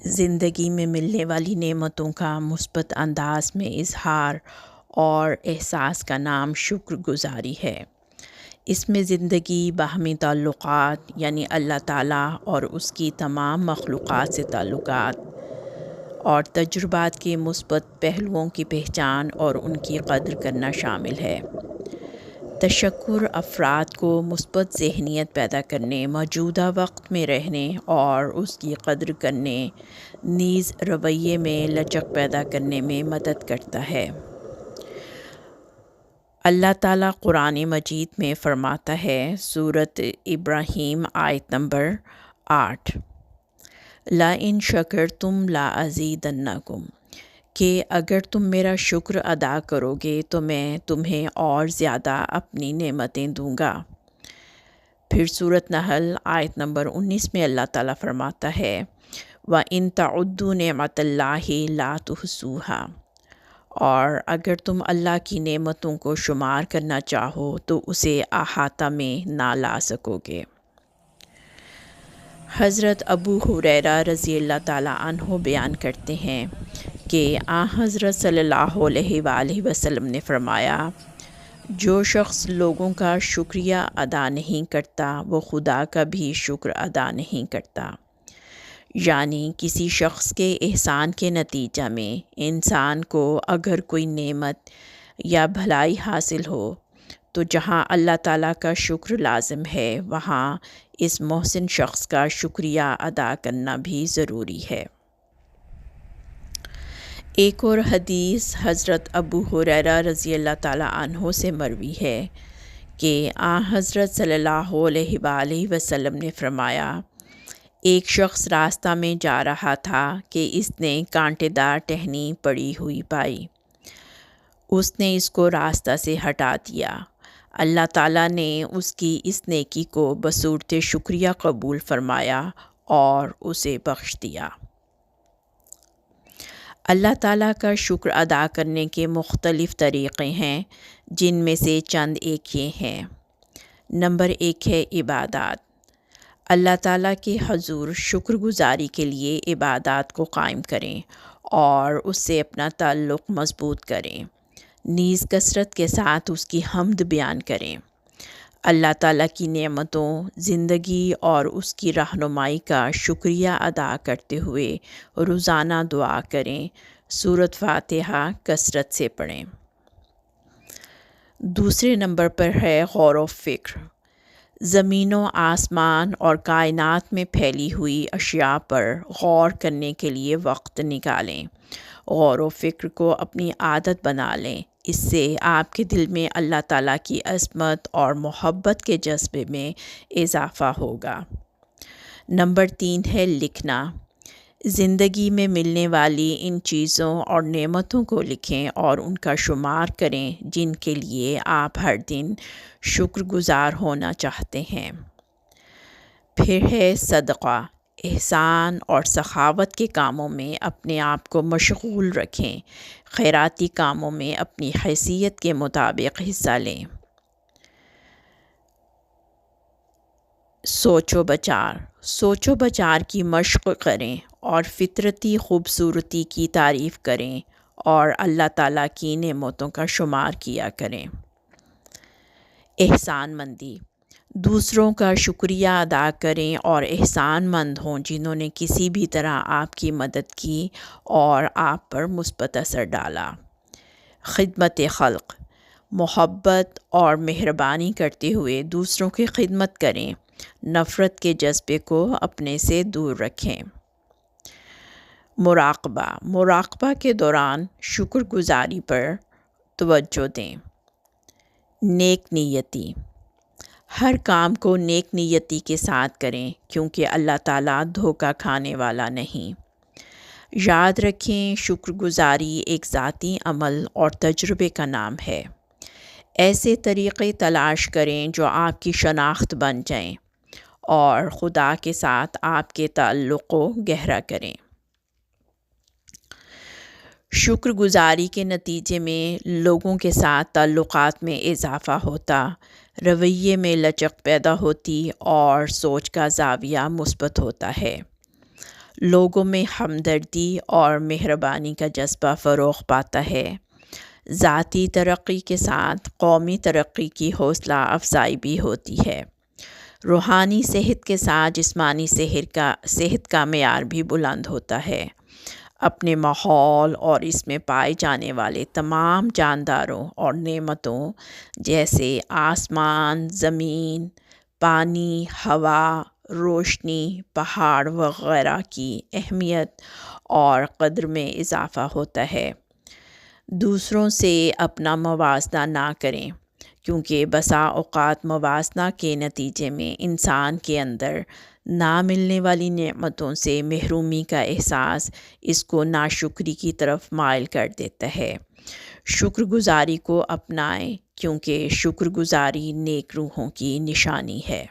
زندگی میں ملنے والی نعمتوں کا مثبت انداز میں اظہار اور احساس کا نام شکر گزاری ہے۔ اس میں زندگی باہمی تعلقات یعنی اللہ تعالیٰ اور اس کی تمام مخلوقات سے تعلقات اور تجربات کے مثبت پہلوؤں کی پہچان اور ان کی قدر کرنا شامل ہے۔ تشکر افراد کو مثبت ذہنیت پیدا کرنے، موجودہ وقت میں رہنے اور اس کی قدر کرنے، نیز رویے میں لچک پیدا کرنے میں مدد کرتا ہے۔ اللہ تعالیٰ قرآن مجید میں فرماتا ہے، سورۃ ابراہیم آیت نمبر 8، لَإِن شَكَرْتُمْ لَأَزِيدَنَّكُمْ، کہ اگر تم میرا شکر ادا کرو گے تو میں تمہیں اور زیادہ اپنی نعمتیں دوں گا۔ پھر سورۃ نحل آیت نمبر 19 میں اللہ تعالیٰ فرماتا ہے، وَإِن تَعُدُّوا نِعْمَتَ اللَّهِ لَا تُحْصُوهَا، اور اگر تم اللہ کی نعمتوں کو شمار کرنا چاہو تو اسے احاطہ میں نہ لا سکو گے۔ حضرت ابو ہریرہ رضی اللہ تعالیٰ عنہ بیان کرتے ہیں کہ حضرت صلی اللہ علیہ وآلہ وسلم نے فرمایا، جو شخص لوگوں کا شکریہ ادا نہیں کرتا وہ خدا کا بھی شکر ادا نہیں کرتا۔ یعنی کسی شخص کے احسان کے نتیجہ میں انسان کو اگر کوئی نعمت یا بھلائی حاصل ہو تو جہاں اللہ تعالیٰ کا شکر لازم ہے وہاں اس محسن شخص کا شکریہ ادا کرنا بھی ضروری ہے۔ ایک اور حدیث حضرت ابو ہریرہ رضی اللہ تعالیٰ عنہ سے مروی ہے کہ حضرت صلی اللہ علیہ وآلہ وسلم نے فرمایا، ایک شخص راستہ میں جا رہا تھا کہ اس نے کانٹے دار ٹہنی پڑی ہوئی پائی۔ اس نے اس کو راستہ سے ہٹا دیا۔ اللہ تعالیٰ نے اس کی اس نیکی کو بصورت شکریہ قبول فرمایا اور اسے بخش دیا۔ اللہ تعالیٰ کا شکر ادا کرنے کے مختلف طریقے ہیں، جن میں سے چند ایک یہ ہیں۔ نمبر 1 ہے عبادات۔ اللہ تعالیٰ کے حضور شکر گزاری کے لیے عبادات کو قائم کریں اور اس سے اپنا تعلق مضبوط کریں، نیز کثرت کے ساتھ اس کی حمد بیان کریں۔ اللہ تعالیٰ کی نعمتوں، زندگی اور اس کی رہنمائی کا شکریہ ادا کرتے ہوئے روزانہ دعا کریں۔ سورۃ فاتحہ کثرت سے پڑھیں۔ دوسرے نمبر پر ہے غور و فکر۔ زمین و آسمان اور کائنات میں پھیلی ہوئی اشیاء پر غور کرنے کے لیے وقت نکالیں۔ غور و فکر کو اپنی عادت بنا لیں، اس سے آپ کے دل میں اللہ تعالیٰ کی عظمت اور محبت کے جذبے میں اضافہ ہوگا۔ نمبر 3 ہے لکھنا۔ زندگی میں ملنے والی ان چیزوں اور نعمتوں کو لکھیں اور ان کا شمار کریں جن کے لیے آپ ہر دن شکر گزار ہونا چاہتے ہیں۔ پھر ہے صدقہ۔ احسان اور سخاوت کے کاموں میں اپنے آپ کو مشغول رکھیں، خیراتی کاموں میں اپنی حیثیت کے مطابق حصہ لیں۔ سوچ و بچار کی مشق کریں اور فطرتی خوبصورتی کی تعریف کریں اور اللہ تعالیٰ کی نعمتوں کا شمار کیا کریں۔ احسان مندی۔ دوسروں کا شکریہ ادا کریں اور احسان مند ہوں جنہوں نے کسی بھی طرح آپ کی مدد کی اور آپ پر مثبت اثر ڈالا۔ خدمت خلق۔ محبت اور مہربانی کرتے ہوئے دوسروں کی خدمت کریں، نفرت کے جذبے کو اپنے سے دور رکھیں۔ مراقبہ کے دوران شکر گزاری پر توجہ دیں۔ نیک نیتی۔ ہر کام کو نیک نیتی کے ساتھ کریں کیونکہ اللہ تعالیٰ دھوکہ کھانے والا نہیں۔ یاد رکھیں، شکر گزاری ایک ذاتی عمل اور تجربے کا نام ہے۔ ایسے طریقے تلاش کریں جو آپ کی شناخت بن جائیں اور خدا کے ساتھ آپ کے تعلق کو گہرا کریں۔ شکر گزاری کے نتیجے میں لوگوں کے ساتھ تعلقات میں اضافہ ہوتا، رویے میں لچک پیدا ہوتی اور سوچ کا زاویہ مثبت ہوتا ہے۔ لوگوں میں ہمدردی اور مہربانی کا جذبہ فروغ پاتا ہے۔ ذاتی ترقی کے ساتھ قومی ترقی کی حوصلہ افزائی بھی ہوتی ہے۔ روحانی صحت کے ساتھ جسمانی صحت کا معیار بھی بلند ہوتا ہے۔ اپنے ماحول اور اس میں پائے جانے والے تمام جانداروں اور نعمتوں جیسے آسمان، زمین، پانی، ہوا، روشنی، پہاڑ وغیرہ کی اہمیت اور قدر میں اضافہ ہوتا ہے۔ دوسروں سے اپنا موازنہ نہ کریں، کیونکہ بسا اوقات موازنہ کے نتیجے میں انسان کے اندر نہ ملنے والی نعمتوں سے محرومی کا احساس اس کو ناشکری کی طرف مائل کر دیتا ہے۔ شکر گزاری کو اپنائیں، کیونکہ شکر گزاری نیک روحوں کی نشانی ہے۔